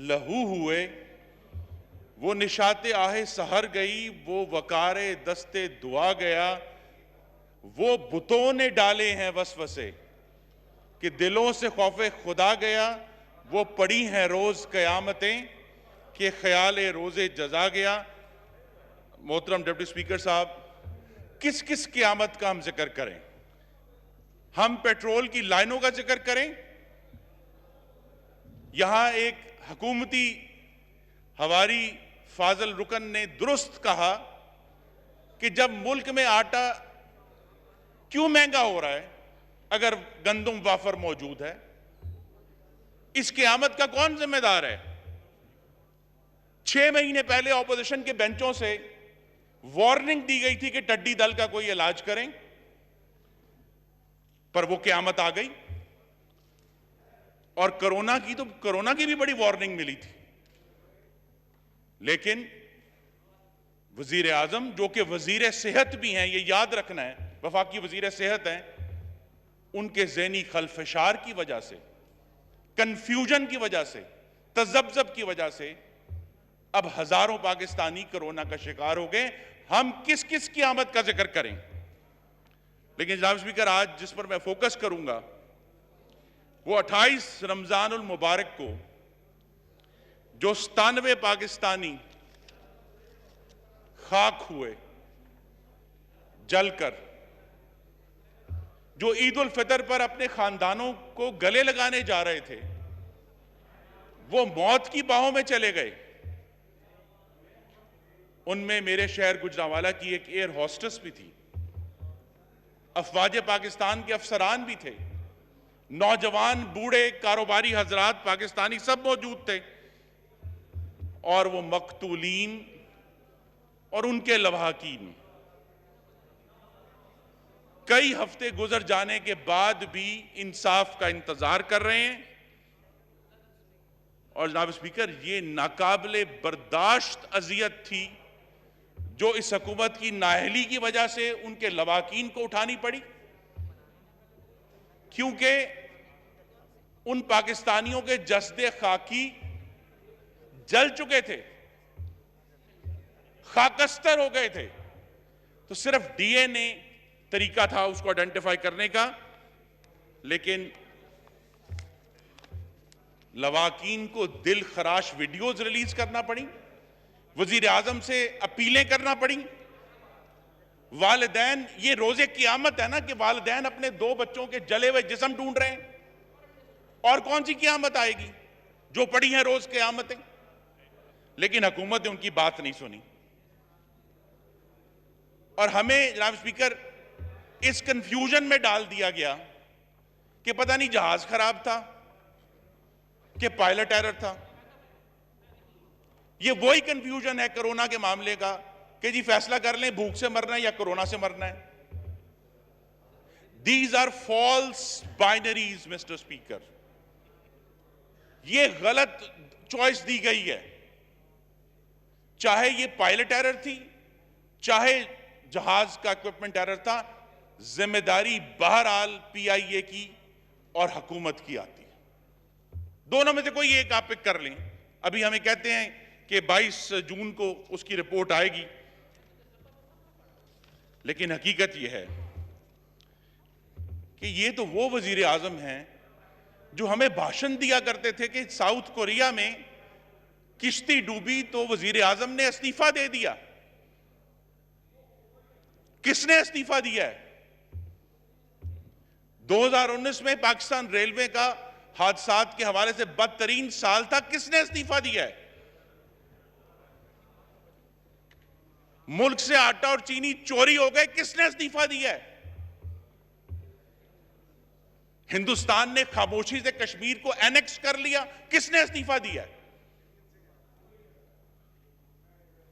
लहू हुए, वो निशाते आहे सहर गई, वो वकारे दस्ते दुआ गया, वो बुतों ने डाले हैं वसवसे कि दिलों से खौफे खुदा गया, वो पड़ी हैं रोज कयामतें कि ख्याले रोजे जजा गया। मोहतरम डिप्टी स्पीकर साहब, किस किस क़यामत का हम जिक्र करें? हम पेट्रोल की लाइनों का जिक्र करें? यहां एक हुकूमती हवारी फाजल रुकन ने दुरुस्त कहा कि जब मुल्क में आटा क्यों महंगा हो रहा है अगर गंदुम वाफर मौजूद है? इस क़यामत का कौन जिम्मेदार है? 6 महीने पहले ऑपोजिशन के बेंचों से वार्निंग दी गई थी कि टड्डी दल का कोई इलाज करें, पर वो क़यामत आ गई। और कोरोना की भी बड़ी वार्निंग मिली थी, लेकिन वजीर आजम, जो कि वजीर सेहत भी हैं, ये याद रखना है, वफाकी वजीर सेहत हैं, उनके ज़हनी खलफशार की वजह से, कंफ्यूजन की वजह से, तजब्जब की वजह से अब हजारों पाकिस्तानी कोरोना का शिकार हो गए। हम किस किस क़यामत का जिक्र करें? लेकिन जनाब स्पीकर, आज जिस पर मैं फोकस करूंगा वो 28 रमजानुल मुबारक को जो 97 पाकिस्तानी खाक हुए जलकर, जो ईद उल फितर पर अपने खानदानों को गले लगाने जा रहे थे, वो मौत की बाहों में चले गए। उनमें मेरे शहर गुजरांवाला की एक एयर होस्टेस भी थी, अफवाज पाकिस्तान के अफसरान भी थे, नौजवान बूढ़े कारोबारी हजरात पाकिस्तानी सब मौजूद थे। और वो मकतूलीन और उनके लवाहकीन कई हफ्ते गुजर जाने के बाद भी इंसाफ का इंतजार कर रहे हैं। और जनाब स्पीकर, ये नाकाबिले बर्दाश्त अजियत थी जो इस हुकूमत की नाअहली की वजह से उनके लवाहकीन को उठानी पड़ी, क्योंकि उन पाकिस्तानियों के जस्दे खाकी जल चुके थे, खाकस्तर हो गए थे। तो सिर्फ डीएनए तरीका था उसको आइडेंटिफाई करने का, लेकिन लवाहकीन को दिल खराश वीडियोज रिलीज करना पड़ी, वजीर आजम से अपीलें करना पड़ी। वालिदैन, ये रोजे क़यामत है ना कि वालिदैन अपने 2 बच्चों के जले हुए जिस्म ढूंढ रहे हैं। और कौन सी क़यामत आएगी? जो पड़ी है रोज क़यामतें। लेकिन हुकूमत ने उनकी बात नहीं सुनी। और हमें जनाब स्पीकर इस कंफ्यूजन में डाल दिया गया कि पता नहीं जहाज खराब था कि पायलट एरर था। ये वही कंफ्यूजन है कोरोना के मामले का कि जी फैसला कर लें, भूख से मरना है या कोरोना से मरना है। These are false binaries mister speaker. ये गलत चॉइस दी गई है। चाहे ये पायलट एरर थी, चाहे जहाज का इक्विपमेंट एरर था, जिम्मेदारी बहरहाल पीआईए की और हुकूमत की आती है। दोनों में से कोई एक आप पिक कर लें। अभी हमें कहते हैं कि 22 जून को उसकी रिपोर्ट आएगी, लेकिन हकीकत यह है कि ये तो वो वजीर आजम हैं जो हमें भाषण दिया करते थे कि साउथ कोरिया में किश्ती डूबी तो वजीर आजम ने इस्तीफा दे दिया। किसने इस्तीफा दिया है? 2019 में पाकिस्तान रेलवे का हादसात के हवाले से बदतरीन साल था, किसने इस्तीफा दिया है? मुल्क से आटा और चीनी चोरी हो गए, किसने इस्तीफा दिया है? हिंदुस्तान ने खामोशी से कश्मीर को एनेक्स कर लिया, किसने इस्तीफा दिया है?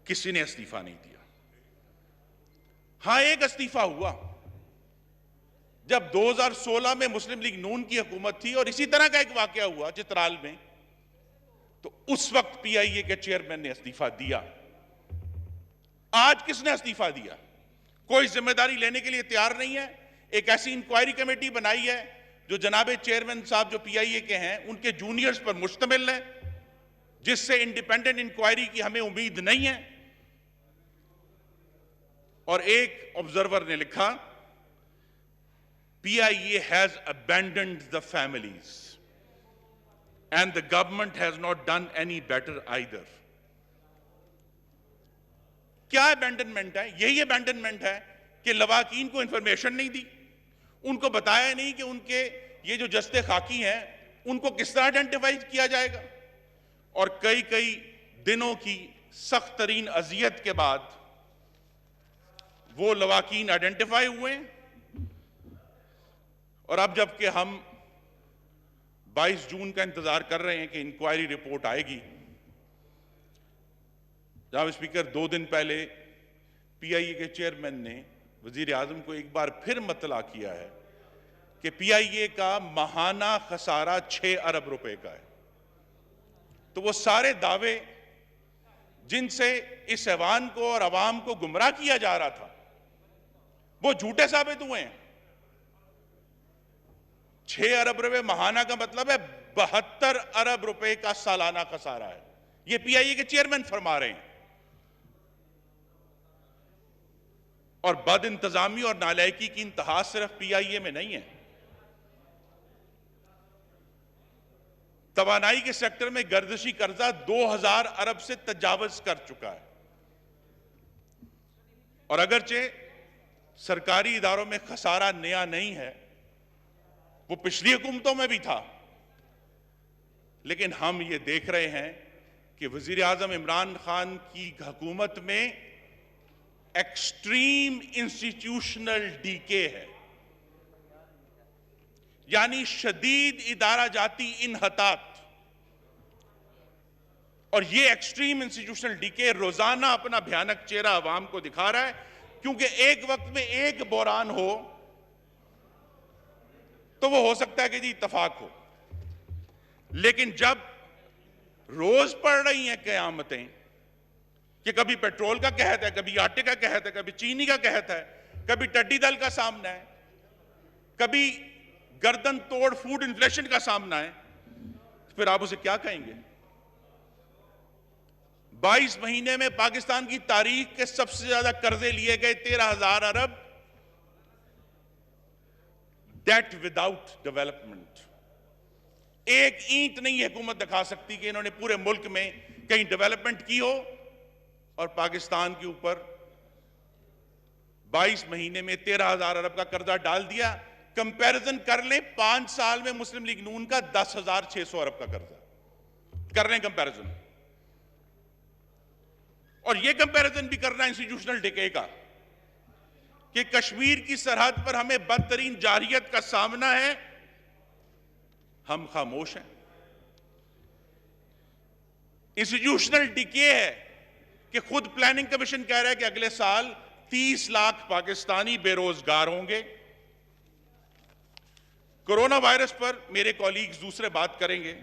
किसी ने इस्तीफा नहीं दिया। हां, एक इस्तीफा हुआ जब 2016 में मुस्लिम लीग नून की हुकूमत थी और इसी तरह का एक वाकया हुआ चित्राल में, तो उस वक्त पीआईए के चेयरमैन ने इस्तीफा दिया। आज किसने इस्तीफा दिया? कोई जिम्मेदारी लेने के लिए तैयार नहीं है। एक ऐसी इंक्वायरी कमेटी बनाई है जो जनाबे चेयरमैन साहब जो पीआईए के हैं उनके जूनियर्स पर मुश्तमिल है। जिससे इंडिपेंडेंट इंक्वायरी की हमें उम्मीद नहीं है। और एक ऑब्जर्वर ने लिखा, PIA has abandoned the families and the government has not done any better either. क्या अबैंडनमेंट है? यही अबैंडनमेंट है कि लवाकीन को इंफॉर्मेशन नहीं दी, उनको बताया नहीं कि उनके ये जो जस्ते खाकी हैं उनको किस तरह आइडेंटिफाई किया जाएगा। और कई कई दिनों की सख्त तरीन अजियत के बाद वो लवाकीन आइडेंटिफाई हुए। और अब जबकि हम 22 जून का इंतजार कर रहे हैं कि इंक्वायरी रिपोर्ट आएगी, जनाब स्पीकर 2 दिन पहले PIA के चेयरमैन ने वजीर आजम को एक बार फिर मतला किया है कि PIA का माहाना खसारा 6 अरब रुपए का है। तो वो सारे दावे जिनसे इस ऐवान को और अवाम को गुमराह किया जा रहा था वो झूठे साबित हुए हैं। 6 अरब रुपए माहाना का मतलब है 72 अरब रुपए का सालाना खसारा है। ये PIA के चेयरमैन फरमा रहे हैं। और बद इंतजामी और नालायकी की इंतहा सिर्फ PIA में नहीं है। तवानाई के सेक्टर में गर्दिशी कर्जा 2000 अरब से तजावज कर चुका है। और अगरचे सरकारी इदारों में खसारा नया नहीं है, वो पिछली हुकूमतों में भी था, लेकिन हम ये देख रहे हैं कि वजीर आजम इमरान खान की हुकूमत में एक्सट्रीम इंस्टीट्यूशनल डीके है, यानी शदीद इदारा जाती इनहतात। और ये एक्सट्रीम इंस्टीट्यूशनल डीके रोजाना अपना भयानक चेहरा अवाम को दिखा रहा है, क्योंकि एक वक्त में एक बहरान हो तो वो हो सकता है कि जी इत्तफाक हो, लेकिन जब रोज पड़ रही हैं कयामतें कि कभी पेट्रोल का कहत है, कभी आटे का कहत है, कभी चीनी का कहत है, कभी टिड्डी दल का सामना है, कभी गर्दन तोड़ फूड इन्फ्लेशन का सामना है, फिर आप उसे क्या कहेंगे? 22 महीने में पाकिस्तान की तारीख के सबसे ज्यादा कर्जे लिए गए 13,000 अरब, डेट विदाउट डेवलपमेंट। एक ईंट नहीं हुकूमत दिखा सकती कि इन्होंने पूरे मुल्क में कहीं डेवलपमेंट की हो। और पाकिस्तान के ऊपर 22 महीने में 13,000 अरब का कर्जा डाल दिया। कंपैरिजन कर लें 5 साल में मुस्लिम लीग नून का 10,600 अरब का कर्जा कर लें कंपैरिजन। और यह कंपैरिजन भी करना इंस्टीट्यूशनल डिके का कि कश्मीर की सरहद पर हमें बदतरीन जारियत का सामना है, हम खामोश हैं। इंस्टीट्यूशनल डिके है कि खुद प्लानिंग कमीशन कह रहा है कि अगले साल 30 लाख पाकिस्तानी बेरोजगार होंगे। कोरोना वायरस पर मेरे कॉलीग्स दूसरे बात करेंगे,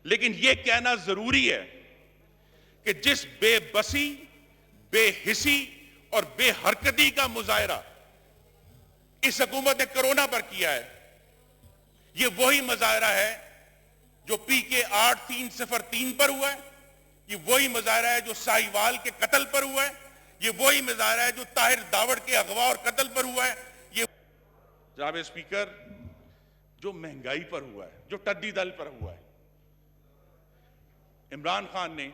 लेकिन यह कहना जरूरी है कि जिस बेबसी, बेहिसी और बेहरकती का मुजाहरा इस हुकूमत ने कोरोना पर किया है, यह वही मुजाहरा है जो PK 8303 पर हुआ है, ये वही मुजाहरा है जो साहिवाल के कत्ल पर हुआ है, ये वही मुजाहरा है जो ताहिर दावड़ के अगवा और कत्ल पर हुआ है, ये जनाब स्पीकर जो महंगाई पर हुआ है, जो टिड्डी दल पर हुआ है। इमरान खान ने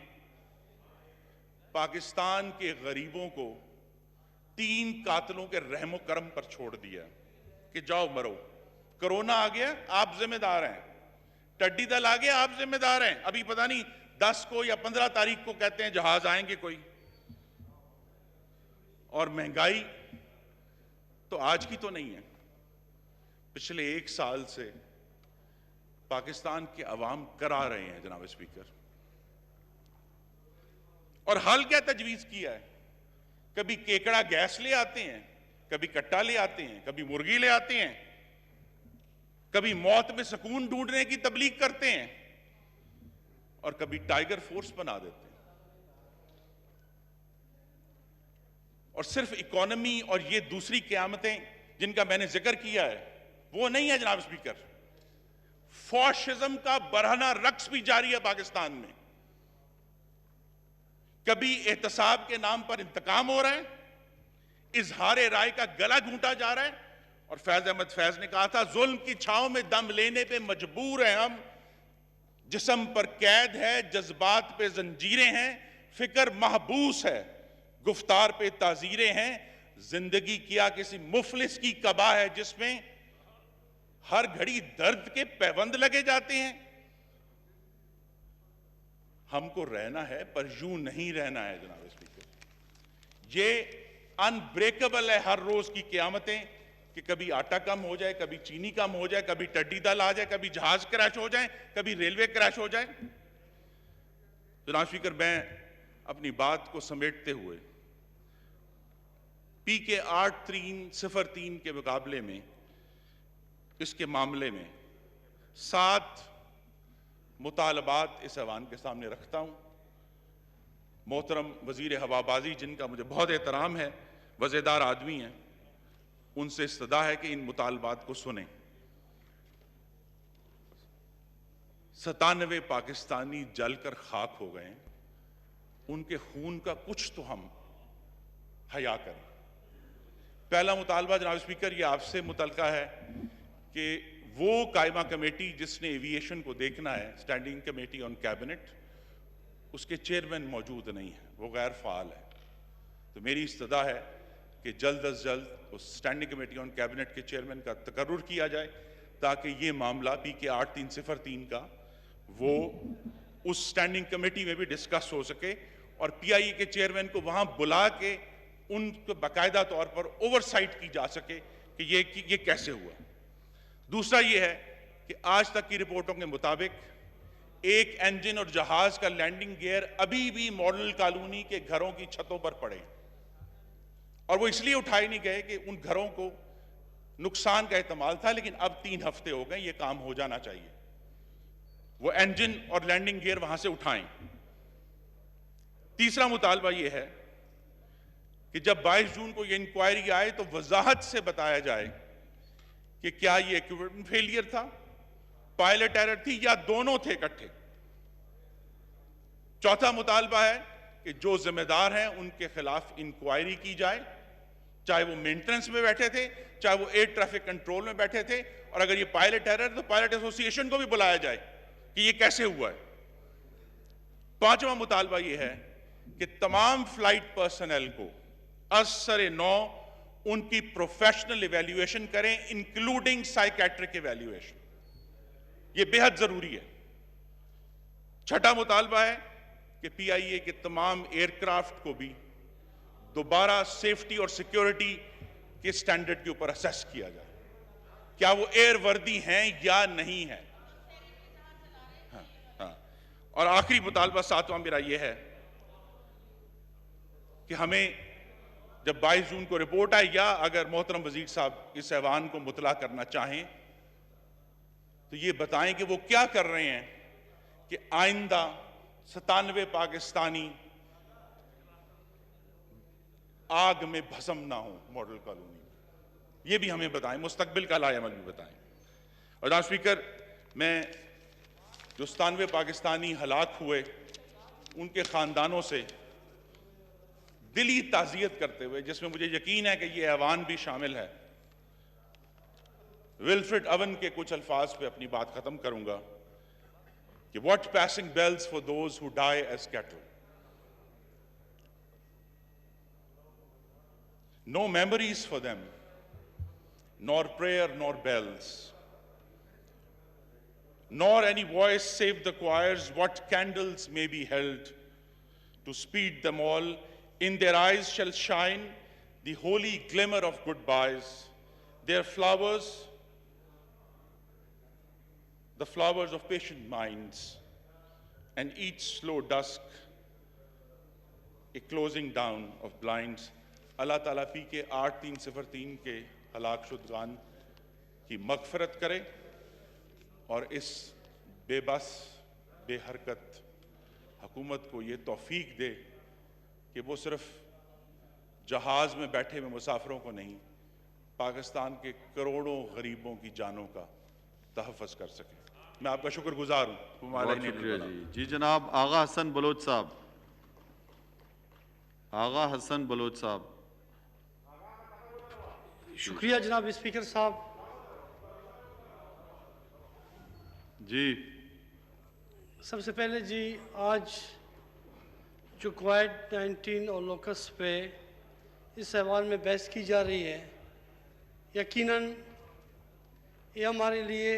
पाकिस्तान के गरीबों को 3 कातलों के रहमो करम पर छोड़ दिया कि जाओ मरो। कोरोना आ गया, आप जिम्मेदार हैं। टिड्डी दल आ गया, आप जिम्मेदार हैं। अभी पता नहीं 10 को या 15 तारीख को कहते हैं जहाज आएंगे कोई। और महंगाई तो आज की तो नहीं है, पिछले 1 साल से पाकिस्तान के अवाम करा रहे हैं जनाब स्पीकर। और हल क्या तजवीज किया है? कभी केकड़ा गैस ले आते हैं, कभी कट्टा ले आते हैं, कभी मुर्गी ले आते हैं, कभी मौत में सुकून ढूंढने की तबलीग करते हैं, और कभी टाइगर फोर्स बना देते हैं। और सिर्फ इकोनॉमी और ये दूसरी क़यामतें जिनका मैंने जिक्र किया है वो नहीं है जनाब स्पीकर, फॉशिज्म का बरहना रक्स भी जारी है पाकिस्तान में। कभी एहतसाब के नाम पर इंतकाम हो रहा है, इजहार राय का गला घूंटा जा रहा है। और फैज अहमद फैज ने कहा था, जुल्म की छांव में दम लेने पे मजबूर हैं हम, जिस्म पर कैद है, जज्बात पे जंजीरें हैं, फिक्र महबूस है, गुफ्तार पे ताजीरें हैं, जिंदगी किया किसी मुफलिस की कबा है जिसमें हर घड़ी दर्द के पैबंद लगे जाते हैं। हमको रहना है पर यूं नहीं रहना है जनाब स्पीकर। ये अनब्रेकेबल है हर रोज की क़यामतें कि कभी आटा कम हो जाए, कभी चीनी कम हो जाए, कभी टड्डी दल आ जाए, कभी जहाज क्रैश हो जाए, कभी रेलवे क्रैश हो जाए। जनाब स्पीकर, मैं अपनी बात को समेटते हुए PK 8303 के मुकाबले में इसके मामले में 7 मुतालबात इस ऐवान के सामने रखता हूं। मोहतरम वजीर हवाबाजी, जिनका मुझे बहुत एहतराम है, वज़ेदार आदमी हैं, उनसे इस्तदा है कि इन मुतालबात को सुनें। 97 पाकिस्तानी जलकर खाक हो गए, उनके खून का कुछ तो हम हया करें। पहला मुतालबा जनाब स्पीकर, ये आपसे मुतलका है कि वो कायमा कमेटी जिसने एविएशन को देखना है, स्टैंडिंग कमेटी ऑन कैबिनेट, उसके चेयरमैन मौजूद नहीं है, वो गैर फाल है। तो मेरी इस्तदा है कि जल्द अज जल्द उस स्टैंडिंग कमेटी ऑन कैबिनेट के चेयरमैन का तकर्रुर किया जाए, ताकि ये मामला PK 8303 का वो उस स्टैंडिंग कमेटी में भी डिस्कस हो सके और PIA के चेयरमैन को वहां बुला के उनको बाकायदा तौर पर ओवरसाइट की जा सके कि ये कैसे हुआ। दूसरा ये है कि आज तक की रिपोर्टों के मुताबिक एक इंजन और जहाज का लैंडिंग गियर अभी भी मॉडल कॉलोनी के घरों की छतों पर पड़े, और वो इसलिए उठाए नहीं गए कि उन घरों को नुकसान का एहतमाल था, लेकिन अब 3 हफ्ते हो गए, ये काम हो जाना चाहिए, वो इंजन और लैंडिंग गियर वहां से उठाएं। तीसरा मुतालबा ये है कि जब 22 जून को ये इंक्वायरी आए तो वजाहत से बताया जाए कि क्या ये इक्विपमेंट फेलियर था, पायलट एरर थी, या दोनों थे इकट्ठे। चौथा मुतालबा है कि जो जिम्मेदार हैं उनके खिलाफ इंक्वायरी की जाए, चाहे वो मेंटेनेंस में बैठे थे, चाहे वो एयर ट्रैफिक कंट्रोल में बैठे थे, और अगर ये पायलट एरर तो पायलट एसोसिएशन को भी बुलाया जाए कि ये कैसे हुआ है। पांचवा मुतालबा ये है कि तमाम फ्लाइट पर्सनल को असर नौ उनकी प्रोफेशनल इवैल्यूएशन करें, इंक्लूडिंग साइकेट्रिक इवैल्यूएशन, ये बेहद जरूरी है। छठा मुतालबा है कि PIA के तमाम एयरक्राफ्ट को भी दोबारा सेफ्टी और सिक्योरिटी के स्टैंडर्ड के ऊपर असेस किया जाए, क्या वो एयर वर्दी हैं या नहीं है। हाँ। और आखिरी मुतालबा 7वां मेरा ये है कि हमें जब 22 जून को रिपोर्ट आई, या अगर मोहतरम वजीर साहब इस ऐवान को मुतला करना चाहें तो ये बताएं कि वो क्या कर रहे हैं कि आइंदा 97 पाकिस्तानी आग में भस्म ना हो मॉडल कॉलोनी में। ये भी हमें बताएं, मुस्तकबिल का लाएमल भी बताएं। और जनाब स्पीकर, मैं जो 97 पाकिस्तानी हलाक हुए उनके खानदानों से दिली ताज़ियत करते हुए, जिसमें मुझे यकीन है कि ये ऐवान भी शामिल है, विल्फ्रेड अवन के कुछ अल्फाज पे अपनी बात खत्म करूंगा कि what passing bells for those who die as cattle, no memories for them, nor prayer nor bells, nor any voice save the choirs, what candles may be held to speed them all. In their eyes shall shine the holy glimmer of goodbyes. Their flowers, the flowers of patient minds, and each slow dusk, a closing down of blinds. अल्लाह ताला PK 8303 के हलाक शुदगान की मगफरत करे और इस बेबस बेहरकत हुकूमत को ये तौफीक दे कि वो सिर्फ जहाज में बैठे हुए मुसाफिरों को नहीं, पाकिस्तान के करोड़ों गरीबों की जानों का तहफ़्फ़ुज़ कर सके। मैं आपका शुक्रगुजार हूँ। बहुत शुक्रिया जी। जी जनाब आगा हसन बलोच साहब। आगा हसन बलोच साहब। शुक्रिया जनाब स्पीकर साहब। जी सबसे पहले जी, आज जो कोविड-19 और लोकस पे इस हवाले में बहस की जा रही है, यकीनन ये हमारे लिए